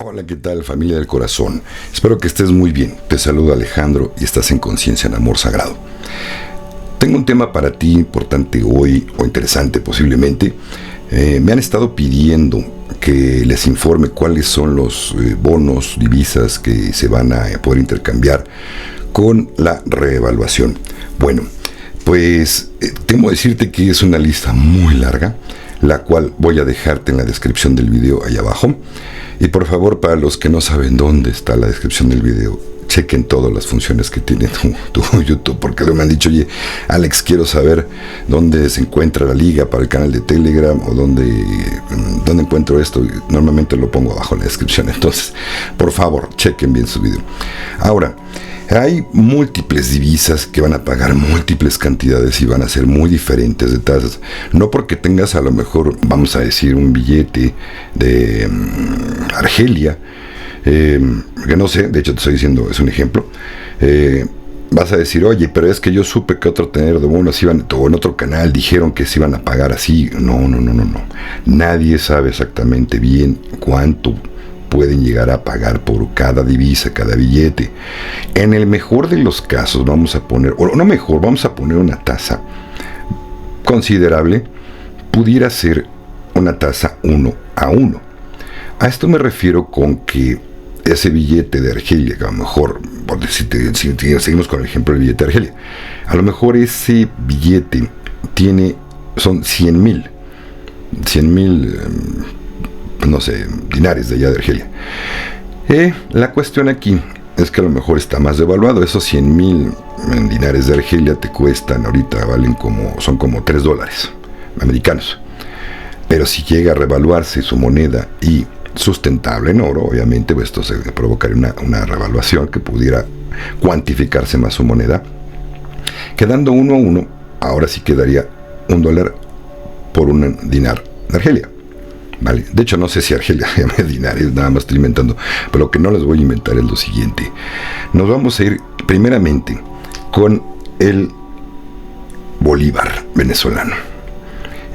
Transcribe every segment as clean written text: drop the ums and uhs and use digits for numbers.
Hola, ¿qué tal, familia del corazón? Espero que estés muy bien. Te saluda Alejandro y estás en Conciencia en Amor Sagrado. Tengo un tema para ti importante hoy, o interesante posiblemente. Me han estado pidiendo que les informe cuáles son los bonos, divisas que se van a poder intercambiar con la reevaluación. Bueno, pues temo decirte que es una lista muy larga, la cual voy a dejarte en la descripción del video ahí abajo. Y por favor, para los que no saben dónde está la descripción del video, chequen todas las funciones que tiene tu YouTube, porque me han dicho, oye, Alex, quiero saber dónde se encuentra la liga para el canal de Telegram o dónde encuentro esto. Normalmente lo pongo abajo en la descripción, entonces, por favor, chequen bien su video. Ahora, hay múltiples divisas que van a pagar múltiples cantidades y van a ser muy diferentes de tasas. No porque tengas a lo mejor, vamos a decir, un billete de Argelia, que no sé, de hecho te estoy diciendo, es un ejemplo. Vas a decir, oye, pero es que yo supe que otro tenedor de bonos iban, o en otro canal dijeron que se iban a pagar así. No. Nadie sabe exactamente bien cuánto pueden llegar a pagar por cada divisa, cada billete. En el mejor de los casos vamos a poner, o no mejor, vamos a poner una tasa considerable. Pudiera ser una tasa 1-1. A esto me refiero con que ese billete de Argelia, que a lo mejor, si seguimos con el ejemplo del billete de Argelia, a lo mejor ese billete son 100,000, no sé, dinares de allá de Argelia. La cuestión aquí es que a lo mejor está más devaluado. Esos 100,000 dinares de Argelia te cuestan, ahorita son como $3 americanos. Pero si llega a revaluarse su moneda y sustentable en oro, obviamente pues esto se provocaría una revaluación que pudiera cuantificarse más su moneda. Quedando 1-1, ahora sí quedaría $1 por un dinar de Argelia. Vale. De hecho, no sé si Argelia llama dinares, nada más estoy inventando, pero lo que no les voy a inventar es lo siguiente. Nos vamos a ir primeramente con el bolívar venezolano.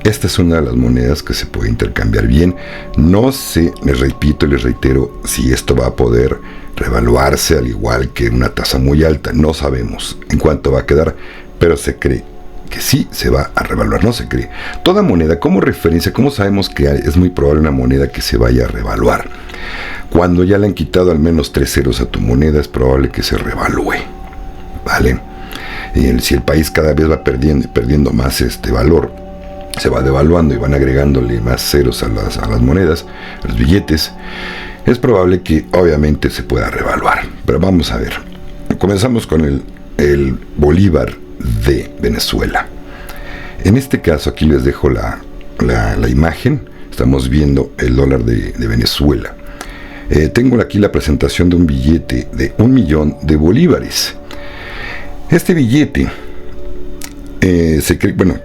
Esta es una de las monedas que se puede intercambiar bien. No sé, les repito y les reitero, si esto va a poder revaluarse al igual que una tasa muy alta. No sabemos en cuánto va a quedar, pero se cree que sí se va a revaluar, no se cree. Toda moneda, como referencia, ¿cómo sabemos que es muy probable una moneda que se vaya a revaluar? Cuando ya le han quitado al menos 3 ceros a tu moneda, es probable que se revalúe, ¿vale? Y si el país cada vez va perdiendo más valor, se va devaluando y van agregándole más ceros a las monedas, a los billetes, es probable que obviamente se pueda revaluar. Pero vamos a ver. Comenzamos con el bolívar de Venezuela. En este caso, aquí les dejo la imagen. Estamos viendo el dólar de Venezuela. Tengo aquí la presentación de un billete de 1,000,000 de bolívares. Este billete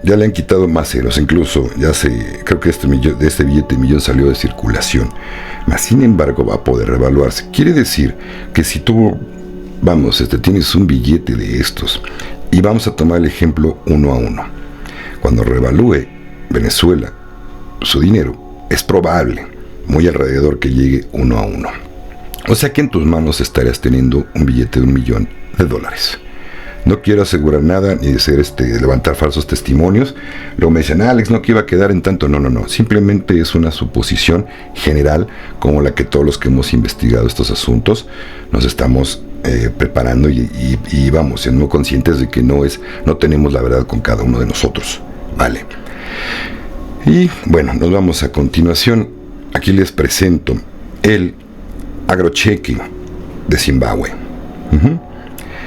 ya le han quitado más ceros, incluso creo que de este billete millón salió de circulación, mas sin embargo va a poder revaluarse. Quiere decir que si tú tienes un billete de estos, y vamos a tomar el ejemplo 1-1, cuando revalúe Venezuela su dinero, es probable, muy alrededor, que llegue 1-1. O sea que en tus manos estarías teniendo un billete de $1,000,000. No quiero asegurar nada ni de levantar falsos testimonios. Luego me dicen, Alex, no que iba a quedar en tanto. No. Simplemente es una suposición general, como la que todos los que hemos investigado estos asuntos nos estamos preparando y vamos siendo conscientes de que no tenemos la verdad con cada uno de nosotros. Vale. Y bueno, nos vamos a continuación. Aquí les presento el agrocheque de Zimbabue.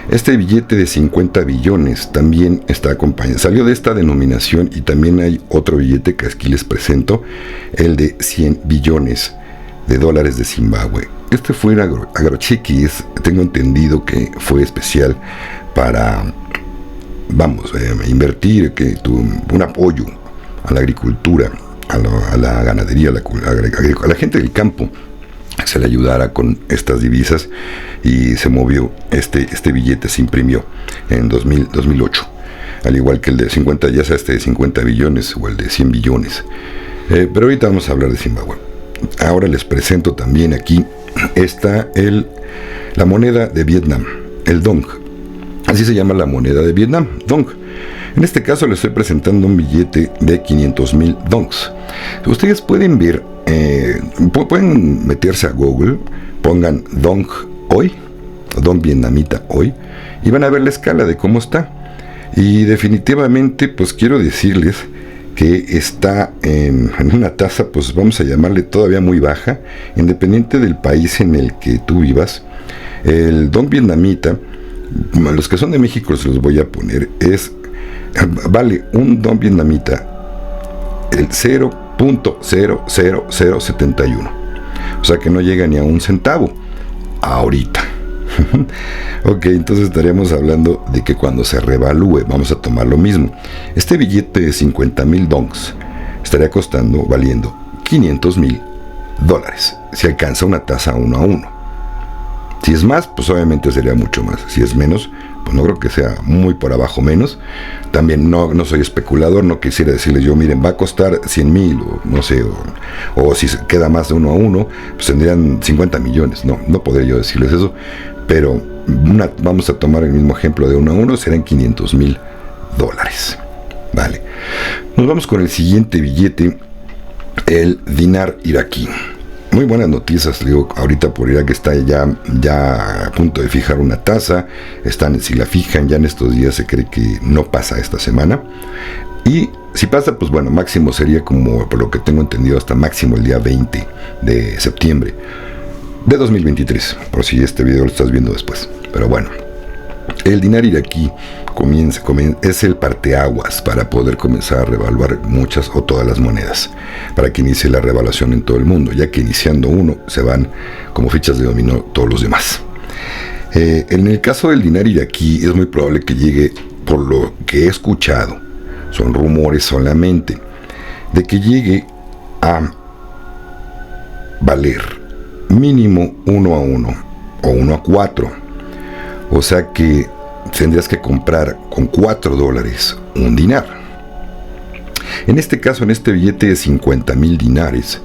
Este billete de 50 billones también está acompañado, salió de esta denominación, y también hay otro billete que aquí les presento, el de 100 billones de dólares de Zimbabue. Este fue un agrocheque, tengo entendido que fue especial para, invertir, que tuvo un apoyo a la agricultura, a la ganadería, a la gente del campo, se le ayudara con estas divisas, y se movió este billete, se imprimió en 2008, al igual que el de 50, ya sea de 50 billones o el de 100 billones. Pero ahorita vamos a hablar de Zimbabue. Ahora les presento también aquí está la moneda de Vietnam, el dong. Así se llama la moneda de Vietnam, dong. En este caso les estoy presentando un billete de 500,000 dongs. Ustedes pueden ver, pueden meterse a Google, pongan dong hoy, dong vietnamita hoy, y van a ver la escala de cómo está. Y definitivamente, pues quiero decirles que está en una tasa, pues vamos a llamarle todavía muy baja, independiente del país en el que tú vivas. El dong vietnamita, los que son de México se los voy a poner, vale un dong vietnamita el 0.00071, o sea que no llega ni a un centavo ahorita. Ok, entonces estaríamos hablando de que cuando se revalúe vamos a tomar lo mismo. Este billete de 50,000 dongs estaría valiendo $500,000 si alcanza una tasa 1 a 1. Si es más, pues obviamente sería mucho más. Si es menos, pues no creo que sea muy por abajo menos. También no soy especulador, no quisiera decirles yo, miren, va a costar 100,000 o no sé, o si queda más de 1 a 1, pues tendrían 50 millones. No podría yo decirles eso, pero vamos a tomar el mismo ejemplo de 1 a 1, serán $500,000. Vale. Nos vamos con el siguiente billete, el dinar iraquí. Muy buenas noticias, digo, ahorita por Irak está ya a punto de fijar una tasa, si la fijan ya en estos días se cree que no pasa esta semana, y si pasa, pues bueno, máximo sería como, por lo que tengo entendido, hasta máximo el día 20 de septiembre de 2023, por si este video lo estás viendo después, pero bueno. El dinar iraquí es el parteaguas para poder comenzar a revaluar muchas o todas las monedas, para que inicie la revaluación en todo el mundo, ya que iniciando uno se van como fichas de dominó todos los demás. En el caso del dinar iraquí es muy probable que llegue, por lo que he escuchado, son rumores solamente, de que llegue a valer mínimo 1 a 1 o 1 a 4. O sea que tendrías que comprar con $4 un dinar. En este caso, en este billete de 50,000 dinares,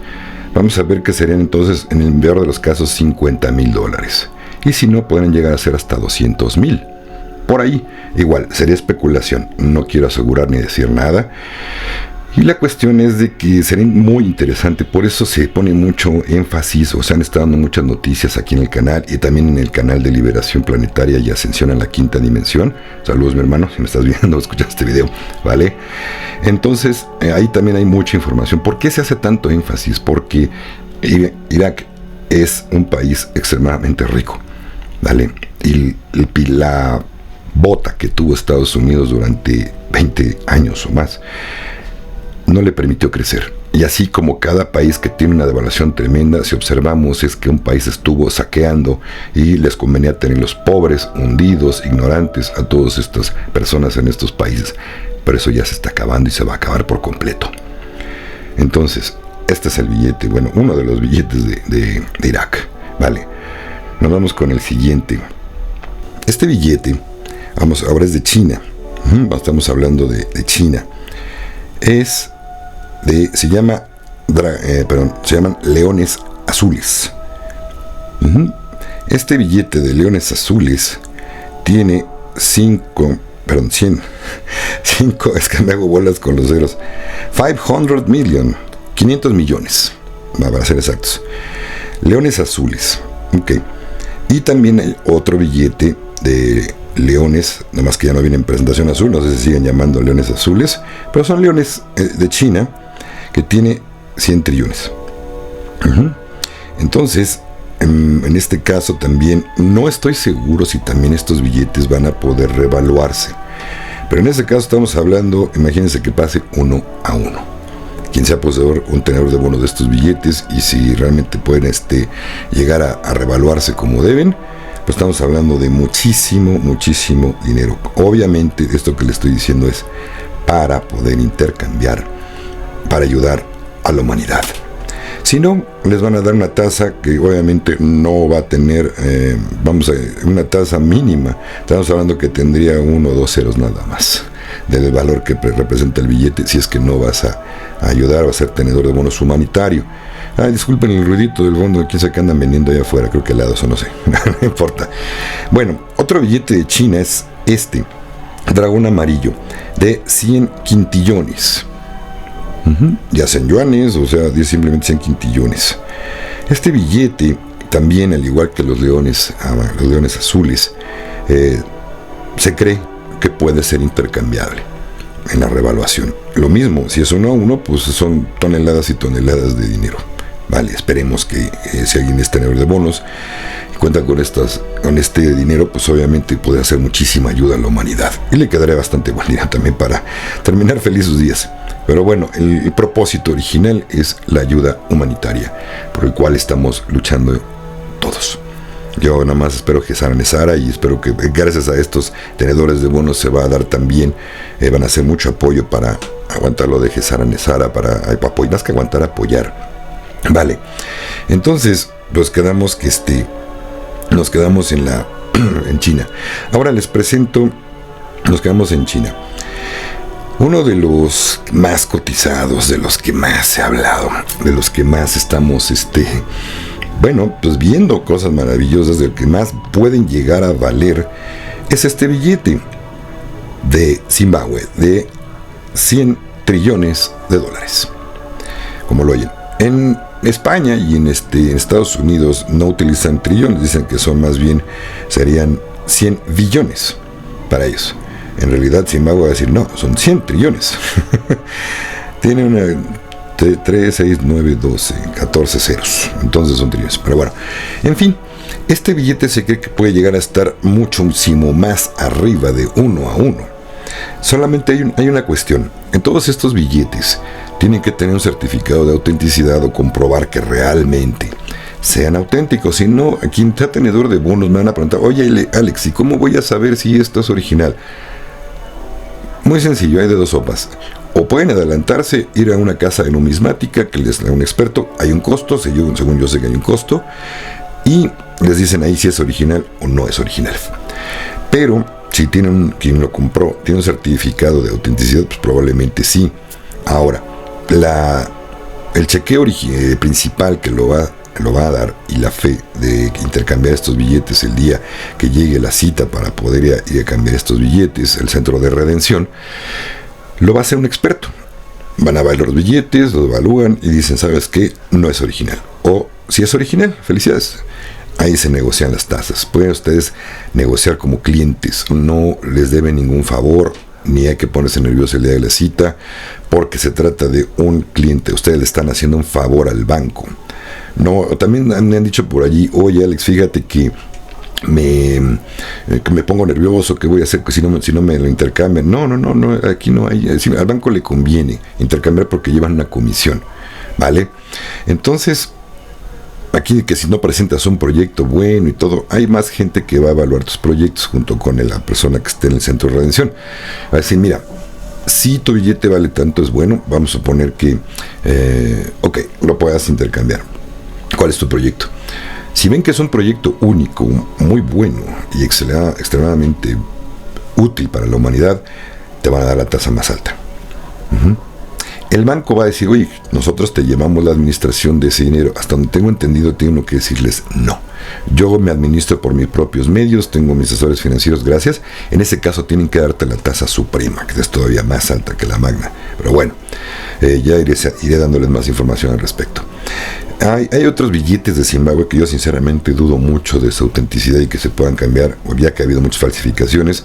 vamos a ver que serían entonces, en el peor de los casos, $50,000. Y si no, podrían llegar a ser hasta 200,000. Por ahí, igual, sería especulación. No quiero asegurar ni decir nada. Y la cuestión es de que sería muy interesante, por eso se pone mucho énfasis, o se han estado dando muchas noticias aquí en el canal y también en el canal de Liberación Planetaria y Ascensión a la Quinta Dimensión. Saludos, mi hermano, si me estás viendo o escuchas este video, ¿vale? Entonces, ahí también hay mucha información. ¿Por qué se hace tanto énfasis? Porque Irak es un país extremadamente rico, ¿vale? Y la bota que tuvo Estados Unidos durante 20 años o más no le permitió crecer. Y así como cada país que tiene una devaluación tremenda, si observamos es que un país estuvo saqueando y les convenía tener los pobres, hundidos, ignorantes a todas estas personas en estos países. Pero eso ya se está acabando y se va a acabar por completo. Entonces, este es el billete, bueno, uno de los billetes de Irak. Vale, nos vamos con el siguiente. Este billete, ahora es de China. Estamos hablando de China. Se llaman leones azules. Este billete de leones azules tiene 100, es que me hago bolas con los ceros, 500 millones, para ser exactos, leones azules. Ok, y también hay otro billete de leones, nomás que ya no viene en presentación azul, no sé si siguen llamando leones azules, pero son leones de China, que tiene 100 trillones. Entonces, en este caso también, no estoy seguro si también estos billetes van a poder revaluarse, pero en este caso estamos hablando, imagínense que pase 1 a 1. Quien sea poseedor, un tenedor de bonos de estos billetes, y si realmente pueden llegar a revaluarse como deben, pues estamos hablando de muchísimo dinero. Obviamente esto que le estoy diciendo es para poder intercambiar, para ayudar a la humanidad. Si no, les van a dar una tasa que obviamente no va a tener, una tasa mínima. Estamos hablando que tendría 1 o 2 ceros nada más del valor que representa el billete, si es que no vas a ayudar o a ser tenedor de bonos humanitario. Ay, disculpen el ruidito del fondo, quién sabe qué andan vendiendo allá afuera, creo que helados o no sé, no importa. Bueno, otro billete de China es este, dragón amarillo, de 100 quintillones. Ya sean yuanes, o sea, simplemente 100 quintillones. Este billete, también al igual que los leones azules, se cree que puede ser intercambiable en la revaluación. Lo mismo, si es 1 a 1, pues son toneladas y toneladas de dinero. Vale, esperemos que si alguien es tenedor de bonos y cuenta con este dinero, pues obviamente puede hacer muchísima ayuda a la humanidad. Y le quedaría bastante buen día también para terminar feliz sus días. Pero bueno, el propósito original es la ayuda humanitaria, por el cual estamos luchando todos. Yo nada más espero que Sara Nesara, y espero que gracias a estos tenedores de bonos se va a dar también, van a hacer mucho apoyo para aguantar lo de Sara Nesara, para apoyar, más que aguantar, apoyar. Vale, entonces nos quedamos en China. Ahora les presento, nos quedamos en China. Uno de los más cotizados, de los que más se ha hablado, de los que más estamos, pues viendo cosas maravillosas, del que más pueden llegar a valer, es este billete de Zimbabue, de 100 trillones de dólares. Como lo oyen. En España y en Estados Unidos no utilizan trillones, dicen que son más bien, serían 100 billones para ellos. En realidad Zimbabue va a decir, no, son 100 trillones. Tiene una 3, 6, 9, 12, 14 ceros. Entonces son trillones. Pero bueno, en fin, este billete se cree que puede llegar a estar muchísimo más arriba de 1 a 1. Solamente hay una cuestión. En todos estos billetes tienen que tener un certificado de autenticidad o comprobar que realmente sean auténticos. Si no, a quien sea tenedor de bonos me van a preguntar, oye Alex, ¿y cómo voy a saber si esto es original? Muy sencillo, hay de dos sopas. O pueden adelantarse, ir a una casa de numismática que les da un experto, hay un costo, según yo sé que hay un costo, y les dicen ahí si es original o no es original. Pero si quien lo compró tiene un certificado de autenticidad, pues probablemente sí. Ahora, el chequeo principal que lo va a dar, y la fe de intercambiar estos billetes el día que llegue la cita para poder ir a cambiar estos billetes, el centro de redención, lo va a hacer un experto. Van a evaluar los billetes, los evalúan y dicen, ¿sabes qué? No es original. O si es original, felicidades. Ahí se negocian las tasas. Pueden ustedes negociar como clientes. No les deben ningún favor, ni hay que ponerse nervioso el día de la cita, porque se trata de un cliente. Ustedes le están haciendo un favor al banco. No, también me han dicho por allí, oye Alex, fíjate que me pongo nervioso, ¿qué voy a hacer si no me lo intercambian? No, aquí no hay, al banco le conviene intercambiar porque llevan una comisión, ¿vale? Entonces, aquí que si no presentas un proyecto bueno y todo, hay más gente que va a evaluar tus proyectos junto con la persona que esté en el centro de redención. Va a decir, mira, si tu billete vale tanto, es bueno, vamos a suponer que, lo puedas intercambiar. ¿Cuál es tu proyecto? Si ven que es un proyecto único, muy bueno y extremadamente útil para la humanidad, te van a dar la tasa más alta. El banco va a decir, oye, nosotros te llevamos la administración de ese dinero. Hasta donde tengo entendido, tengo que decirles no. Yo me administro por mis propios medios, tengo mis asesores financieros, gracias. En ese caso tienen que darte la tasa suprema, que es todavía más alta que la magna. Pero bueno, ya iré dándoles más información al respecto. Hay otros billetes de Zimbabue que yo sinceramente dudo mucho de su autenticidad y que se puedan cambiar, ya que ha habido muchas falsificaciones.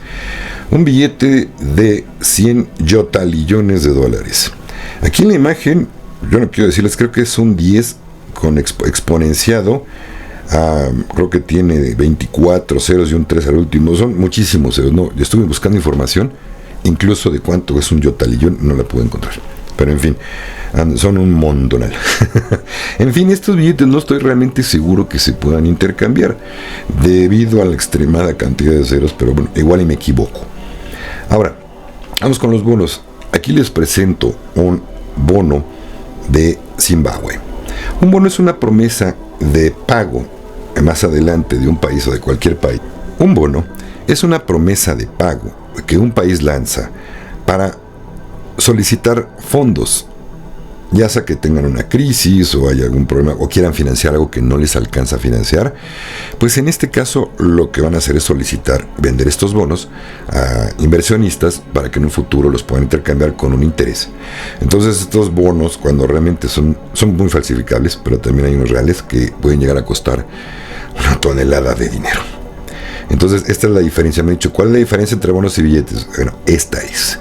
Un billete de 100 yotalillones de dólares. Aquí en la imagen, yo no quiero decirles, creo que es un 10 con exponenciado. Creo que tiene 24 ceros y un 3 al último. Son muchísimos ceros. No, yo estuve buscando información, incluso de cuánto es un yotalillón, no la pude encontrar. Pero en fin, son un montonal. En fin, estos billetes no estoy realmente seguro que se puedan intercambiar debido a la extremada cantidad de ceros, pero bueno, igual y me equivoco. Ahora, vamos con los bonos. Aquí les presento un bono de Zimbabue. Un bono es una promesa de pago más adelante de un país o de cualquier país. Un bono es una promesa de pago que un país lanza para solicitar fondos ya sea que tengan una crisis o haya algún problema o quieran financiar algo que no les alcanza a financiar, pues en este caso lo que van a hacer es solicitar vender estos bonos a inversionistas para que en un futuro los puedan intercambiar con un interés. Entonces estos bonos, cuando realmente son muy falsificables, pero también hay unos reales que pueden llegar a costar una tonelada de dinero. Entonces esta es la diferencia. Me han dicho, ¿cuál es la diferencia entre bonos y billetes? Bueno, esta es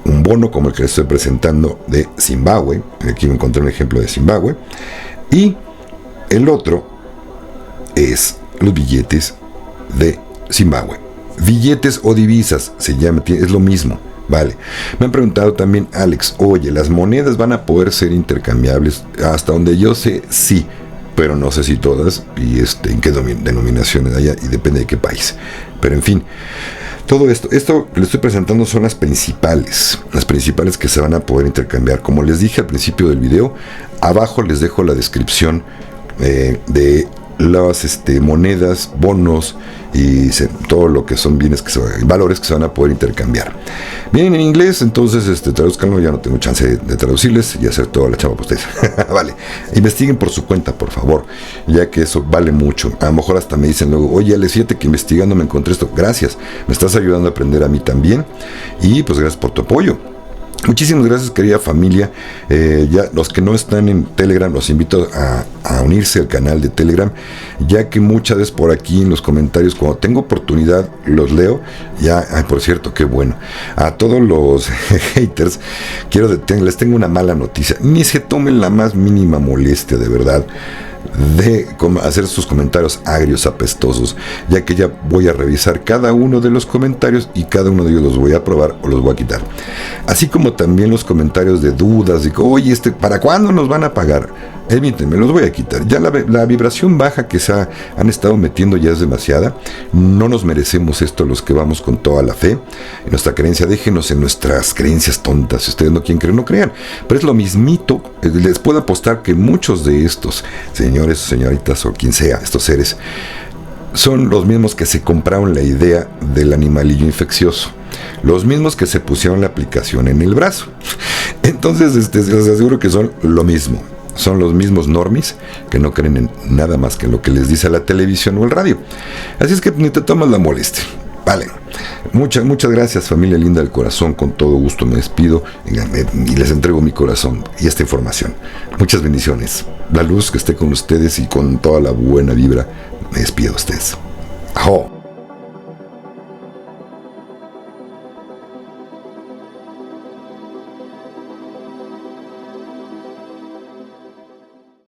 un bono como el que les estoy presentando de Zimbabue. Aquí me encontré un ejemplo de Zimbabue. Y el otro es los billetes de Zimbabue. Billetes o divisas se llama, es lo mismo. Vale. Me han preguntado también, Alex, oye, ¿las monedas van a poder ser intercambiables? Hasta donde yo sé, sí, pero no sé si todas y en qué denominaciones haya y depende de qué país. Pero en fin, todo esto que les estoy presentando son las principales que se van a poder intercambiar. Como les dije al principio del video, abajo les dejo la descripción de las monedas, bonos y todo lo que son bienes, valores que se van a poder intercambiar. Vienen en inglés, entonces traduzcanlo, ya no tengo chance de traducirles y hacer toda la chamba para ustedes. Vale, investiguen por su cuenta, por favor, ya que eso vale mucho. A lo mejor hasta me dicen luego, oye, Alex, fíjate que investigando me encontré esto. Gracias, me estás ayudando a aprender a mí también y pues gracias por tu apoyo. Muchísimas gracias, querida familia. Ya los que no están en Telegram, los invito a unirse al canal de Telegram, ya que muchas veces por aquí en los comentarios, cuando tengo oportunidad, los leo. Por cierto, qué bueno. A todos los haters, les tengo una mala noticia. Ni se tomen la más mínima molestia, de verdad, de hacer sus comentarios agrios, apestosos, ya que ya voy a revisar cada uno de los comentarios y cada uno de ellos los voy a aprobar o los voy a quitar. Así como también los comentarios de dudas, de oye, ¿para cuándo nos van a pagar? Emítenme, los voy a quitar. Ya la vibración baja que han estado metiendo ya es demasiada. No nos merecemos esto los que vamos con toda la fe en nuestra creencia. Déjenos en nuestras creencias tontas. Si ustedes no quieren creer, no crean. Pero es lo mismito. Les puedo apostar que muchos de estos señores, señoritas o quien sea, estos seres, son los mismos que se compraron la idea del animalillo infeccioso. Los mismos que se pusieron la aplicación en el brazo. Entonces, les aseguro que son lo mismo. Son los mismos normis que no creen en nada más que en lo que les dice la televisión o el radio. Así es que ni te tomas la molestia. Vale. Muchas gracias, familia linda del corazón. Con todo gusto me despido y les entrego mi corazón y esta información. Muchas bendiciones. La luz que esté con ustedes y con toda la buena vibra. Me despido de ustedes. ¡Ajo!